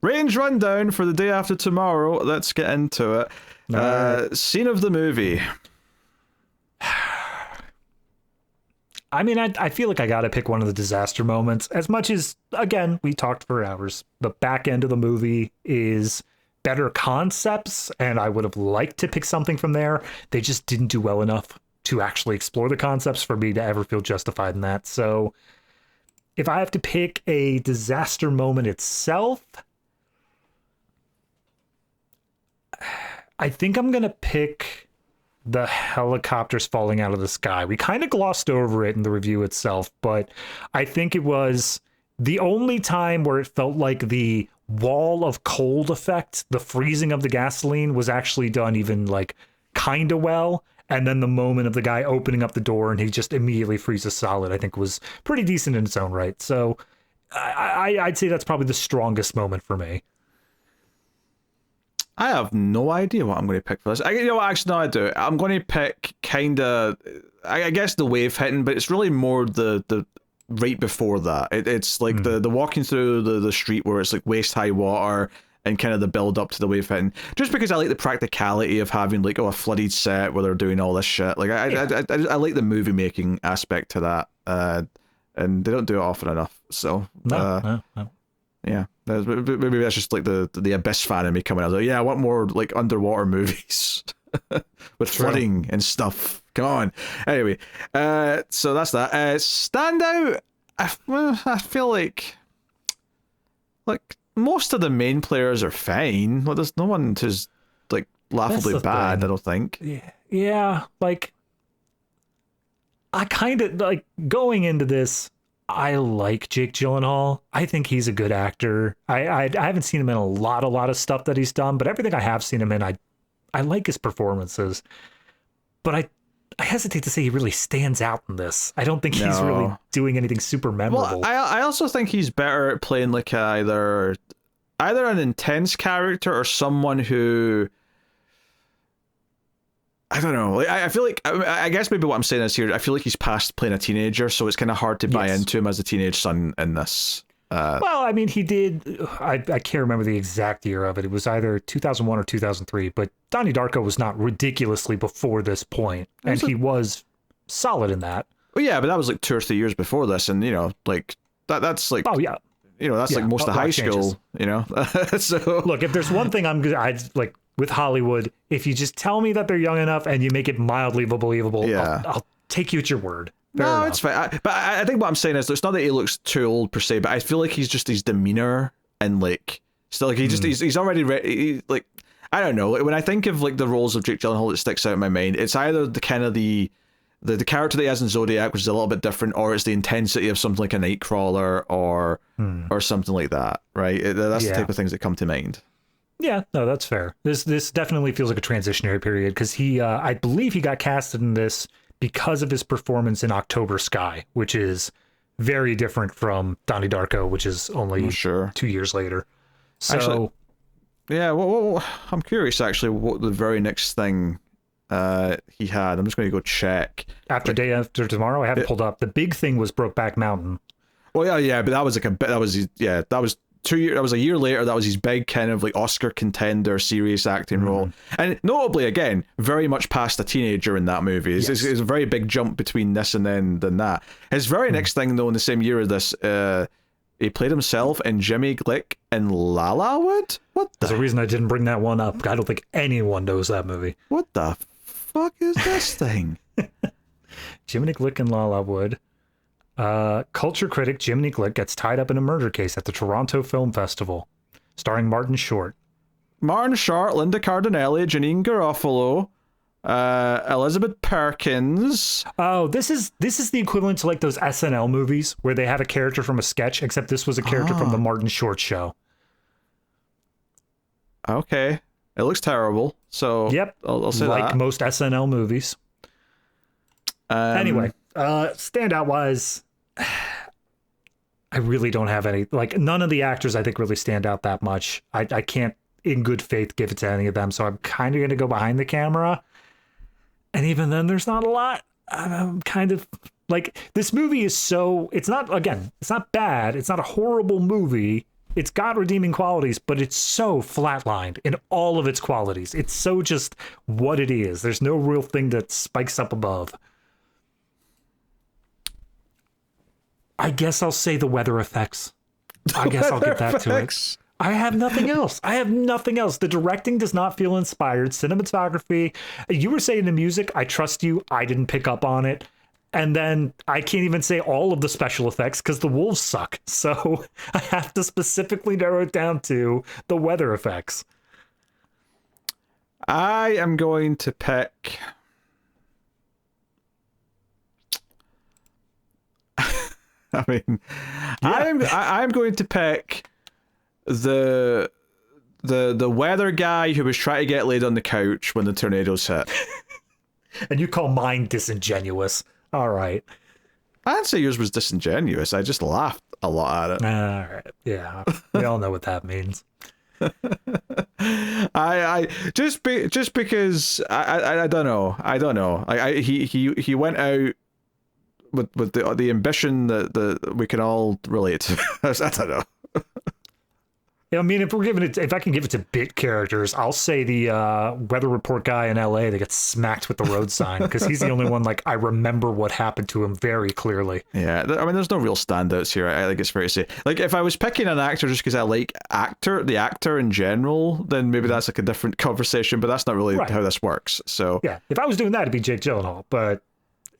Range rundown for the day after tomorrow. Let's get into it. Scene of the movie. I mean, I feel like I got to pick one of the disaster moments. As much as, again, we talked for hours, the back end of the movie is better concepts, and I would have liked to pick something from there. They just didn't do well enough to actually explore the concepts for me to ever feel justified in that. So if I have to pick a disaster moment itself, I think I'm going to pick the helicopters falling out of the sky. We kind of glossed over it in the review itself, but I think it was the only time where it felt like the wall of cold effect, the freezing of the gasoline, was actually done even like kind of well. And then the moment of the guy opening up the door and he just immediately freezes solid, I think was pretty decent in its own right. So I'd say that's probably the strongest moment for me. I have no idea what I'm going to pick for this. Actually, no, I do. I'm going to pick kind of, I guess the wave hitting, but it's really more the right before that. It's like the walking through the street where it's like waist high water and kind of the build up to the wave hitting. Just because I like the practicality of having like a flooded set where they're doing all this shit. Like I like the movie making aspect to that, and they don't do it often enough. So No. yeah, maybe that's just like the Abyss fan in me coming out. I was like, yeah, I want more like underwater movies with flooding and stuff. Come on. Anyway, so that's that. Standout. I feel like most of the main players are fine. Like, there's no one who's like laughably bad. I don't think. Yeah, like I kind of like going into this. I like Jake Gyllenhaal. I think he's a good actor. I haven't seen him in a lot of stuff that he's done, but everything I have seen him in, I like his performances. But I hesitate to say he really stands out in this. I don't think he's really doing anything super memorable. Well, I also think he's better at playing like either an intense character or someone who, I don't know. Like, I feel like, I guess maybe what I'm saying is here, I feel like he's past playing a teenager, so it's kind of hard to buy into him as a teenage son in this. Well, I mean, he did, I can't remember the exact year of it. It was either 2001 or 2003, but Donnie Darko was not ridiculously before this point, and he was solid in that. Well, yeah, but that was like 2 or 3 years before this, and, you know, like, that's like... Oh, yeah. You know, that's like most of high school, you know? So look, if there's one thing I'd like... with Hollywood, if you just tell me that they're young enough and you make it mildly believable, I'll take you at your word. Fair enough. It's fine. But I think what I'm saying is, it's not that he looks too old per se, but I feel like he's just his demeanor and like still like he's already ready. Like, I don't know. When I think of like the roles of Jake Gyllenhaal that sticks out in my mind, it's either the kind of the character that he has in Zodiac, which is a little bit different, or it's the intensity of something like a Nightcrawler or something like that. Right? That's the type of things that come to mind. Yeah, no, that's fair. This definitely feels like a transitionary period because he, I believe he got casted in this because of his performance in October Sky, which is very different from Donnie Darko, which is only 2 years later. So, actually, yeah, well, I'm curious actually what the very next thing he had. I'm just going to go check. Day After Tomorrow, I haven't pulled up. The big thing was Brokeback Mountain. Well, yeah, but that was that was 2 years. That was a year later. That was his big kind of like Oscar contender, serious acting role, and notably, again, very much past a teenager in that movie. It's a very big jump between this and then that. His very next thing, though, in the same year as this, he played himself in Jimmy Glick in La La Wood. There's a reason I didn't bring that one up. I don't think anyone knows that movie. What the fuck is this thing? Jiminy Glick in La La Wood. Culture critic Jiminy Glick gets tied up in a murder case at the Toronto Film Festival, starring Martin Short. Linda Cardinelli, Janine Garofalo, Elizabeth Perkins. Oh, this is the equivalent to like those SNL movies where they have a character from a sketch, except this was a character from the Martin Short show. Okay, it looks terrible. So yep, I'll say like that. most SNL movies. Anyway, standout wise, I really don't have any. Like, none of the actors I think really stand out that much. I can't, in good faith, give it to any of them. So I'm kind of going to go behind the camera. And even then, there's not a lot. I'm kind of like, this movie is so, it's not bad. It's not a horrible movie, It's got redeeming qualities, but it's so flatlined in all of its qualities. It's so just what it is. There's no real thing that spikes up above. I guess I'll say the weather effects. I guess I'll get that to it. I have nothing else. The directing does not feel inspired. Cinematography, you were saying the music, I trust you. I didn't pick up on it. And then I can't even say all of the special effects because the wolves suck. So I have to specifically narrow it down to the weather effects. I am going to pick... I mean, yeah. I'm going to pick the weather guy who was trying to get laid on the couch when the tornadoes hit. And you call mine disingenuous. All right. I'd say yours was disingenuous. I just laughed a lot at it. All right. Yeah. We all know what that means. I just because I don't know. He went out with the ambition that we can all relate to. I don't know. I mean, if I can give it to bit characters, I'll say the weather report guy in LA that gets smacked with the road sign because he's the only one like I remember what happened to him very clearly. Yeah, I mean, there's no real standouts here. I think it's fair to say. Like, if I was picking an actor just because I like the actor in general, then maybe that's like a different conversation. But that's not really how this works. So yeah, if I was doing that, it'd be Jake Gyllenhaal. But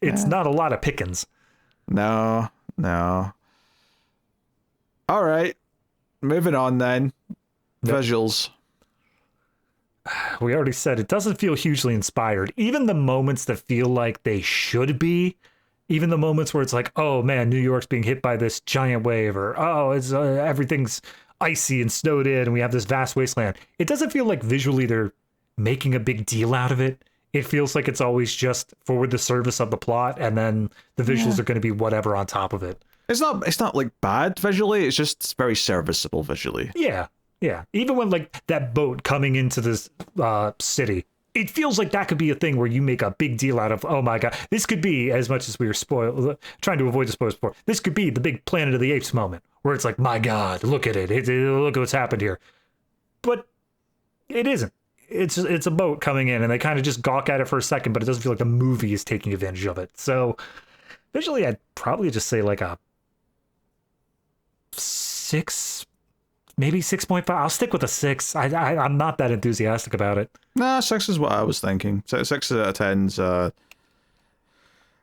it's not a lot of pickings. No. All right. Moving on then. Yep. Visuals. We already said it doesn't feel hugely inspired. Even the moments that feel like they should be, even the moments where it's like, oh man, New York's being hit by this giant wave, or oh, it's everything's icy and snowed in and we have this vast wasteland. It doesn't feel like visually they're making a big deal out of it. It feels like it's always just for the service of the plot, and then the visuals are going to be whatever on top of it. It's not like bad visually. It's just very serviceable visually. Yeah. Even when like that boat coming into this city, it feels like that could be a thing where you make a big deal out of. Oh my god, this could be, as much as we were trying to avoid the spoilers before. This could be the big Planet of the Apes moment where it's like, my god, look at it. Look at what's happened here. But it isn't. It's a boat coming in, and they kind of just gawk at it for a second, but it doesn't feel like the movie is taking advantage of it. So visually, I'd probably just say like a 6, maybe 6.5. I'll stick with a 6. I'm not that enthusiastic about it. Nah, 6 is what I was thinking. 6 out of 10's.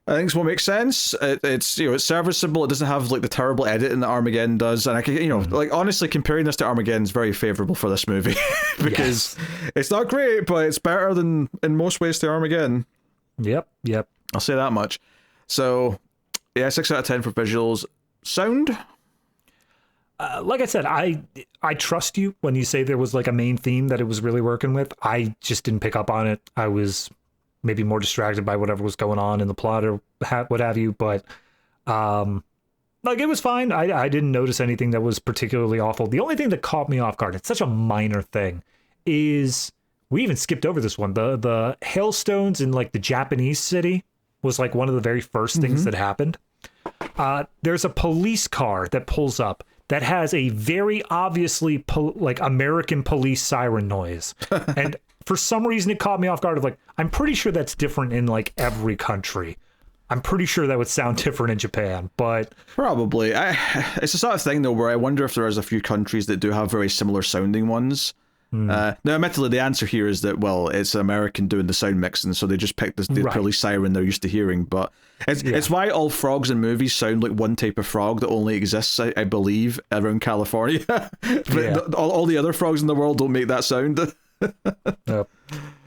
I think it's what makes sense. It's it's serviceable. It doesn't have like the terrible editing that Armageddon does, and I can like honestly comparing this to Armageddon is very favorable for this movie because it's not great, but it's better than in most ways to Armageddon. Yep. I'll say that much. So yeah, 6 out of 10 for visuals. Sound. Like I said, I trust you when you say there was like a main theme that it was really working with. I just didn't pick up on it. I was maybe more distracted by whatever was going on in the plot or what have you. But like it was fine. I didn't notice anything that was particularly awful. The only thing that caught me off guard, it's such a minor thing, is we even skipped over this one. The hailstones in like the Japanese city was like one of the very first things that happened. There's a police car that pulls up that has a very obviously like American police siren noise. And for some reason it caught me off guard of like, I'm pretty sure that's different in like every country. I'm pretty sure that would sound different in Japan, but probably. It's the sort of thing though where I wonder if there is a few countries that do have very similar sounding ones. Now, admittedly, the answer here is that, well, it's an American doing the sound mixing, so they just picked the police siren they're used to hearing. But it's why all frogs in movies sound like one type of frog that only exists, I believe, around California. But all the other frogs in the world don't make that sound.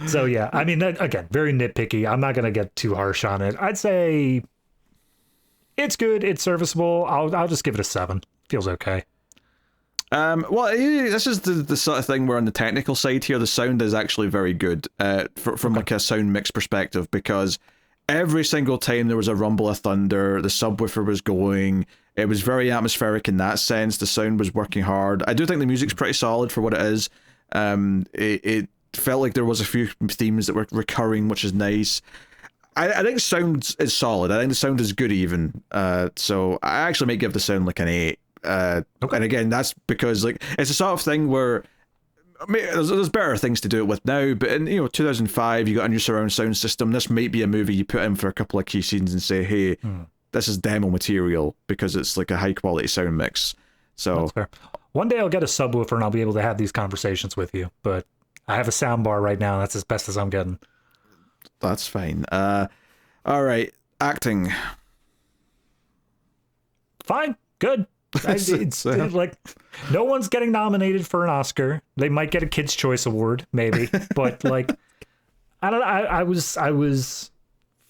So yeah, I mean, again, very nitpicky. I'm not gonna get too harsh on it. I'd say it's good, it's serviceable. I'll just give it a 7. Feels okay. Well, this is the sort of thing where on the technical side here, the sound is actually very good from like a sound mix perspective, because every single time there was a rumble of thunder, the subwoofer was going. It was very atmospheric in that sense. The sound was working hard. I do think the music's pretty solid for what it is. It felt like there was a few themes that were recurring, which is nice. I think sound is solid. I think the sound is good even. So I actually might give the sound like an 8. And again, that's because like it's a sort of thing where I mean, there's better things to do it with now, but in 2005, you got a new surround sound system. This might be a movie you put in for a couple of key scenes and say, hey, this is demo material because it's like a high quality sound mix. So that's fair. One day I'll get a subwoofer and I'll be able to have these conversations with you, but I have a sound bar right now. And that's as best as I'm getting. That's fine. All right, acting. Fine, good. It's like no one's getting nominated for an Oscar. They might get a Kids' Choice Award, maybe, but like I don't know. I was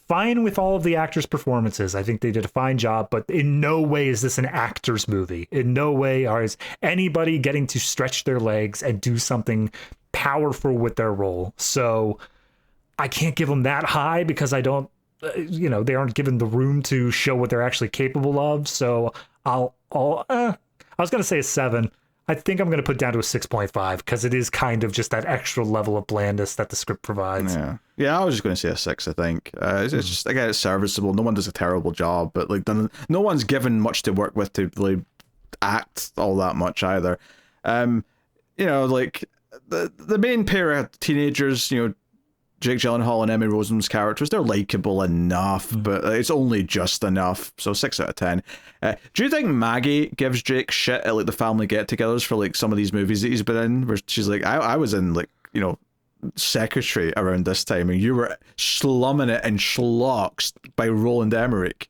fine with all of the actors' performances. I think they did a fine job, but in no way is this an actor's movie. In no way is anybody getting to stretch their legs and do something powerful with their role. So I can't give them that high because I don't. They aren't given the room to show what they're actually capable of. So I was going to say a 7. I think I'm going to put down to a 6.5 because it is kind of just that extra level of blandness that the script provides. Yeah, I was just going to say a 6, I think. It's just, again, it's serviceable. No one does a terrible job, but like no one's given much to work with to like act all that much either. Like the main pair of teenagers, Jake Gyllenhaal and Emmy Rossum's characters, they're likable enough, but it's only just enough. So 6 out of 10. Do you think Maggie gives Jake shit at like the family get-togethers for like some of these movies that he's been in? Where she's like, I was in like Secretary around this time, and you were slumming it and schlocked by Roland Emmerich.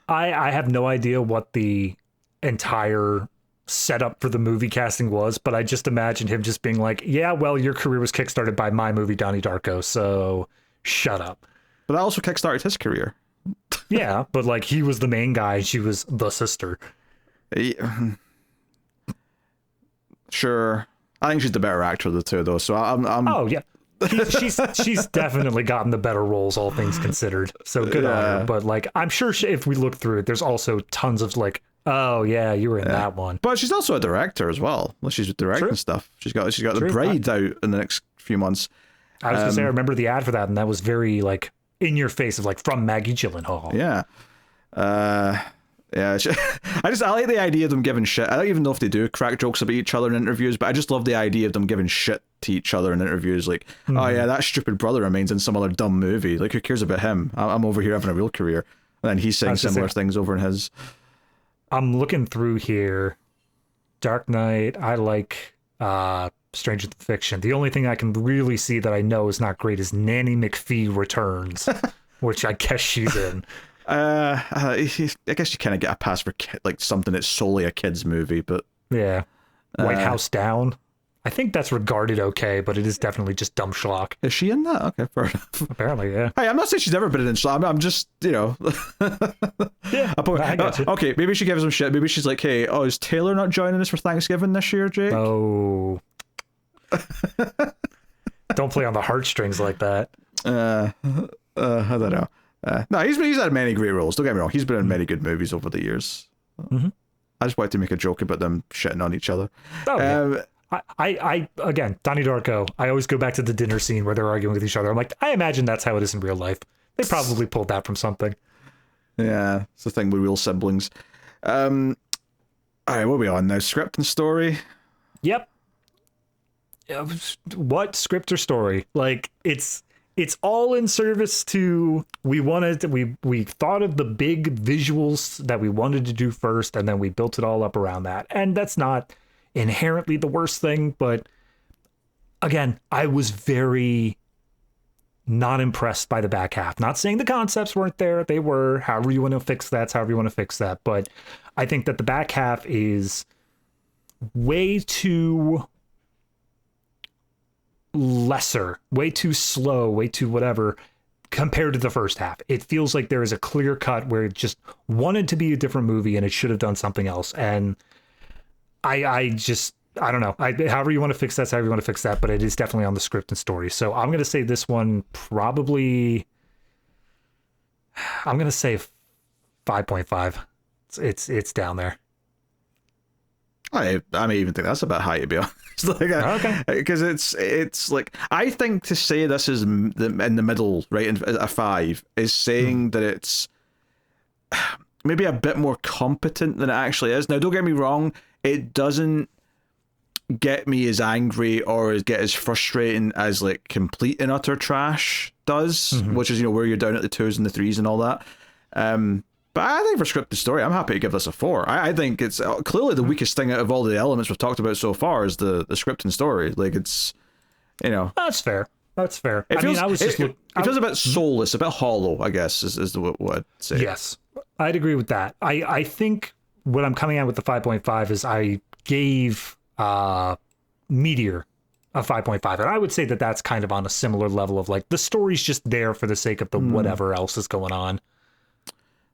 I have no idea what the entire setup for the movie casting was, but I just imagine him just being like, yeah, well, your career was kickstarted by my movie Donnie Darko, so shut up. But that also kickstarted his career. Yeah, but like he was the main guy, she was the sister. Sure. I think she's the better actor of the two, though, so I'm oh yeah, she's definitely gotten the better roles, all things considered, so good on her. But like I'm sure if we look through it, there's also tons of like, oh yeah, you were in that one. But she's also a director as well. She's directing stuff. She's got The Bride out in the next few months. I was gonna say I remember the ad for that, and that was very like in your face of like from Maggie Gyllenhaal. Yeah. Yeah. I like the idea of them giving shit. I don't even know if they do crack jokes about each other in interviews, but I just love the idea of them giving shit to each other in interviews. Like, oh yeah, that stupid brother of mine's in some other dumb movie. Like, who cares about him? I'm over here having a real career. And then he's saying similar things over in his. I'm looking through here. Dark Knight. I like Stranger Than Fiction. The only thing I can really see that I know is not great is Nanny McPhee Returns, which I guess she's in. I guess you kind of get a pass for like something that's solely a kid's movie, but yeah. White House Down. I think that's regarded okay, but it is definitely just dumb schlock. Is she in that? Okay, fair enough. Apparently, yeah. Hey, I'm not saying she's never been in schlock. I'm just, Yeah, I got you. Okay, maybe she gives him shit. Maybe she's like, hey, is Taylor not joining us for Thanksgiving this year, Jake? Oh. Don't play on the heartstrings like that. I don't know. No, he's had many great roles. Don't get me wrong. He's been in many good movies over the years. I just wanted to make a joke about them shitting on each other. Oh, yeah. I again, Donnie Darko, I always go back to the dinner scene where they're arguing with each other. I'm like, I imagine that's how it is in real life. They probably pulled that from something. Yeah, it's the thing with real siblings. All right, what are we on now? Script and story? Yep. What script or story? Like, it's all in service to we thought of the big visuals that we wanted to do first, and then we built it all up around that. And that's not inherently the worst thing, but again, I was very not impressed by the back half. Not saying the concepts weren't there, they were. However you want to fix that, but I think that the back half is way too lesser, way too slow, way too whatever compared to the first half. It feels like there is a clear cut where it just wanted to be a different movie and it should have done something else. And I don't know. However you want to fix that, but it is definitely on the script and story. So I'm going to say this one probably, I'm going to say 5.5. It's down there. I may even think that's a bit high, to be honest. Okay. Because it's like, I think to say this is in the middle, right, a 5, is saying that it's maybe a bit more competent than it actually is. Now, don't get me wrong, it doesn't get me as angry or get as frustrating as like complete and utter trash does, which is, you know, where you're down at the 2s and the 3s and all that. But I think for scripted story, I'm happy to give this a 4. I think it's clearly the weakest thing out of all the elements we've talked about so far is the script and story. Like, it's, you know, That's fair. That's fair. it feels, I was just it feels a bit soulless, a bit hollow, I guess, is what I'd say. Yes, I'd agree with that. I think what I'm coming out with the 5.5 is I gave Meteor a 5.5, and I would say that that's kind of on a similar level of like the story's just there for the sake of the whatever else is going on.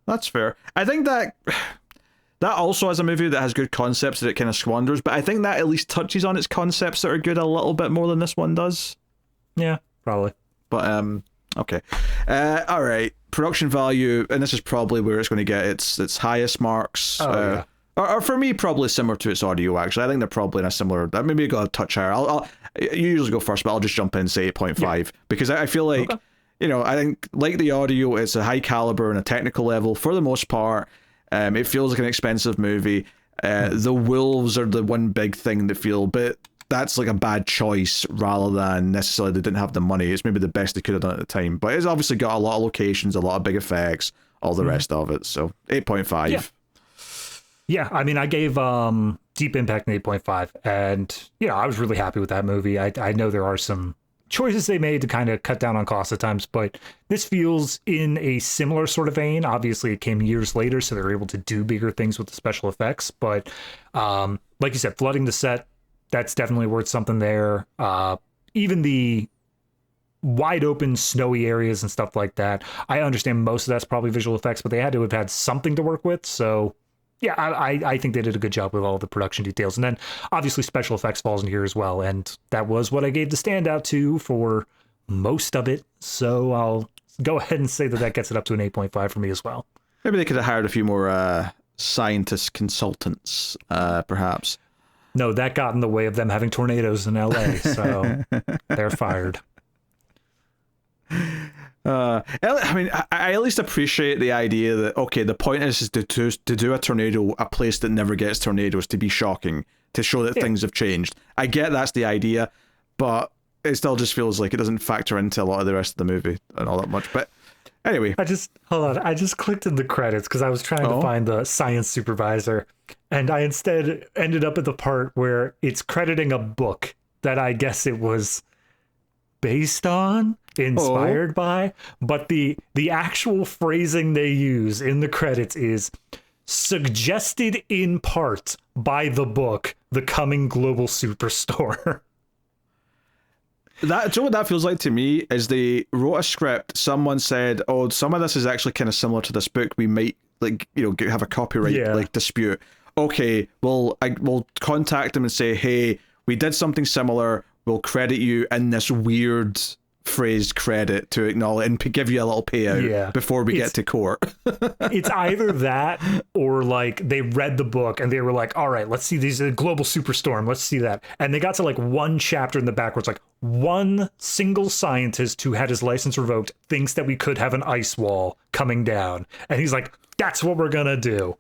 That's fair. I think that also has a movie that has good concepts that it kind of squanders, but I think that at least touches on its concepts that are good a little bit more than this one does. Yeah, probably. But okay. All right. Production value, and this is probably where it's going to get its highest marks. Yeah. Or for me, probably similar to its audio. Actually, I think they're probably in a similar. Maybe go a touch higher. You usually go first, but I'll just jump in and say 8.5 because I feel like. Okay. You know, I think like the audio, it's a high caliber and a technical level for the most part. It feels like an expensive movie. The wolves are the one big thing that feel, but that's like a bad choice rather than necessarily they didn't have the money. It's maybe the best they could have done at the time, but it's obviously got a lot of locations, a lot of big effects, all the rest of it. So 8.5. Yeah, I mean, I gave Deep Impact an 8.5, and you know, I was really happy with that movie. I know there are some choices they made to kind of cut down on costs at times, but this feels in a similar sort of vein. Obviously, it came years later, so they were able to do bigger things with the special effects. But like you said, flooding the set, that's definitely worth something there. Even the wide open, snowy areas and stuff like that, I understand most of that's probably visual effects, but they had to have had something to work with. So yeah, I think they did a good job with all the production details. And then obviously special effects falls in here as well. And that was what I gave the standout to for most of it. So I'll go ahead and say that gets it up to an 8.5 for me as well. Maybe they could have hired a few more scientist consultants, perhaps. No, that got in the way of them having tornadoes in LA. So they're fired. I mean, I at least appreciate the idea that, okay, the point is to do a tornado, a place that never gets tornadoes, to be shocking, to show that things have changed. I get that's the idea, but it still just feels like it doesn't factor into a lot of the rest of the movie and all that much. But anyway. I just clicked in the credits because I was trying to find the science supervisor, and I instead ended up at the part where it's crediting a book that I guess it was based on, inspired by, but the actual phrasing they use in the credits is suggested in part by the book The Coming Global Superstore. Do you know what that feels like to me? Is they wrote a script, someone said, oh, some of this is actually kind of similar to this book, we might, like, you know, have a copyright like dispute. Okay, we'll contact them and say, hey, we did something similar, we'll credit you in this weird phrased credit to acknowledge and give you a little payout before we get to court. It's either that or like they read the book and they were like, all right, let's see these global superstorm, let's see that, and they got to like one chapter in the back where it's like one single scientist who had his license revoked thinks that we could have an ice wall coming down, and he's like, that's what we're gonna do.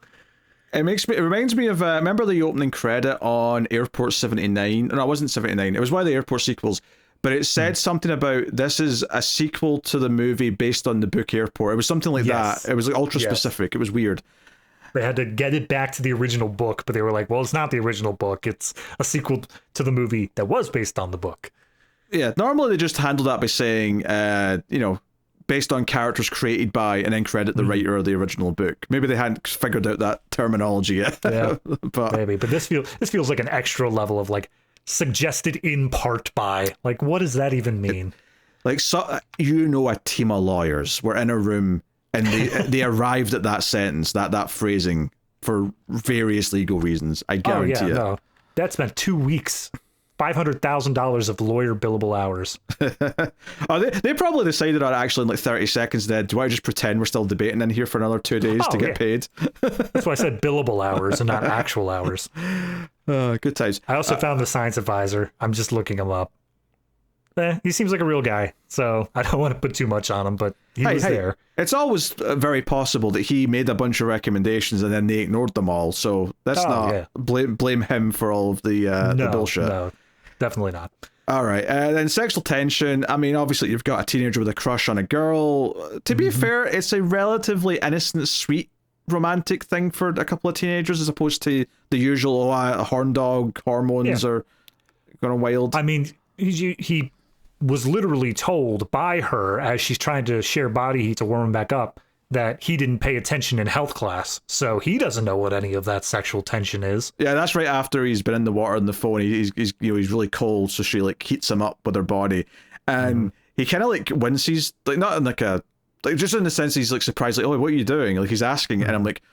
It reminds me of remember the opening credit on Airport 79? No, it wasn't 79, it was one of the Airport sequels. But it said something about this is a sequel to the movie based on the book Airport. It was something like that. It was like ultra specific. It was weird. They had to get it back to the original book, but they were like, well, it's not the original book. It's a sequel to the movie that was based on the book. Yeah, normally they just handle that by saying, you know, based on characters created by, and then credit the writer of the original book. Maybe they hadn't figured out that terminology yet. Yeah, maybe. But this feels like an extra level of like, suggested in part by, like, what does that even mean? Like, so, you know, a team of lawyers were in a room and they arrived at that sentence, that phrasing for various legal reasons. I guarantee it. No. That spent 2 weeks, $500,000 of lawyer billable hours. They probably decided on actually in like 30 seconds then, do I just pretend we're still debating in here for another 2 days to get paid? That's why I said billable hours and not actual hours. Good times. I also found the science advisor. I'm just looking him up. He seems like a real guy, so I don't want to put too much on him, but He was there. It's always very possible that he made a bunch of recommendations and then they ignored them all. So let's not blame him for all of the bullshit. No, definitely not. All right, then sexual tension. I mean, obviously you've got a teenager with a crush on a girl. To be fair, it's a relatively innocent, sweet, romantic thing for a couple of teenagers, as opposed to the usual horn dog hormones are going wild. I mean, he was literally told by her as she's trying to share body heat to warm him back up that he didn't pay attention in health class, so he doesn't know what any of that sexual tension is. Yeah, that's right after he's been in the water on the phone. He's he's really cold, so she like heats him up with her body, and he kind of like winces, like not in like a just in the sense he's like surprised, like, oh, what are you doing? Like he's asking, and I'm like,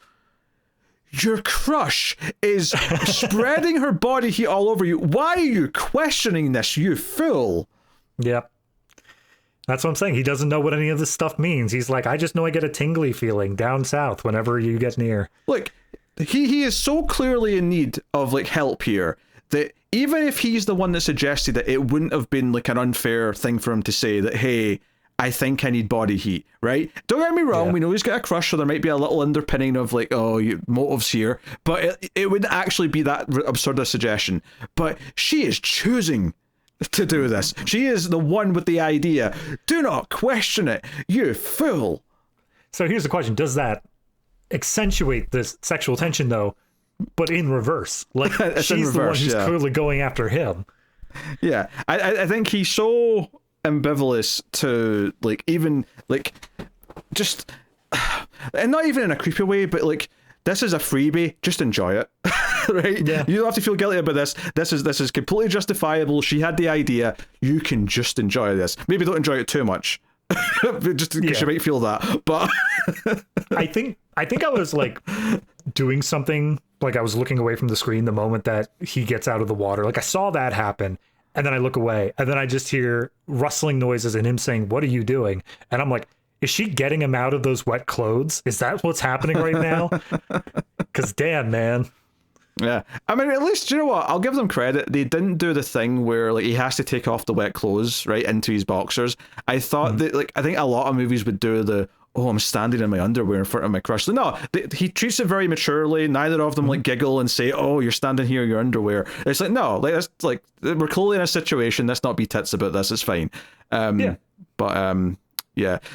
your crush is spreading her body heat all over you. Why are you questioning this, you fool? Yep. That's what I'm saying. He doesn't know what any of this stuff means. He's like, I just know I get a tingly feeling down south whenever you get near. Look, he is so clearly in need of like help here that even if he's the one that suggested it, it wouldn't have been like an unfair thing for him to say that, hey, I think I need body heat, right? Don't get me wrong, we know he's got a crush, so there might be a little underpinning of like, oh, motives here, but it wouldn't actually be that absurd a suggestion. But she is choosing to do this. She is the one with the idea. Do not question it, you fool. So here's the question. Does that accentuate this sexual tension, though, but in reverse? Like, she's the one who's clearly going after him. Yeah. I think he's so ambivalent to, like, even, like, just... And not even in a creepy way, but, like, this is a freebie. Just enjoy it. Right? Yeah. You don't have to feel guilty about this. This is completely justifiable. She had the idea. You can just enjoy this. Maybe don't enjoy it too much. Just because you might feel that. But I think I was like doing something, like I was looking away from the screen the moment that he gets out of the water. Like I saw that happen, and then I look away, and then I just hear rustling noises and him saying, "What are you doing?" And I'm like, is she getting him out of those wet clothes? Is that what's happening right now? Because damn, man. Yeah, I mean, at least, you know what? I'll give them credit. They didn't do the thing where like he has to take off the wet clothes right into his boxers. I thought that, like, I think a lot of movies would do the, oh, I'm standing in my underwear in front of my crush. No, he treats it very maturely. Neither of them like giggle and say, oh, you're standing here in your underwear. It's like, no, like that's like we're clearly in a situation. Let's not be tits about this. It's fine. Yeah.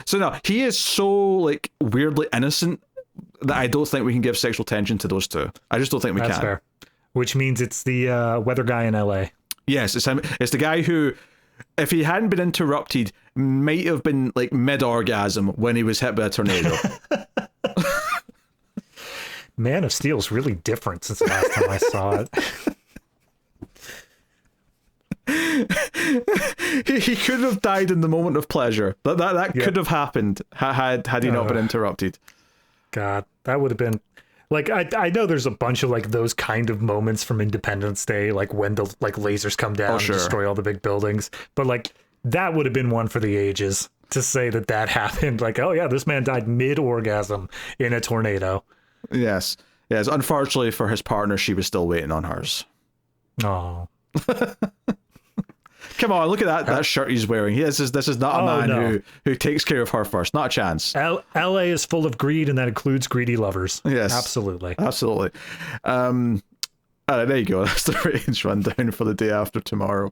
So no, he is so like weirdly innocent that I don't think we can give sexual tension to those two. I just don't think we can. That's fair. Which means it's the weather guy in LA. Yes, it's him. It's the guy who, if he hadn't been interrupted, might have been like mid-orgasm when he was hit by a tornado. Man of Steel's really different since the last time I saw it. he could have died in the moment of pleasure. That could have happened had he not been interrupted. God, that would have been like, I know there's a bunch of like those kind of moments from Independence Day, like when the like lasers come down and destroy all the big buildings, but like that would have been one for the ages to say that happened. Like, oh yeah, this man died mid-orgasm in a tornado. Yes. Unfortunately for his partner, she was still waiting on hers. Oh. Come on, look at that shirt he's wearing. This is not a man who takes care of her first. Not a chance. LA is full of greed, and that includes greedy lovers. Yes. Absolutely. All right, there you go. That's the ratings rundown for the day after tomorrow.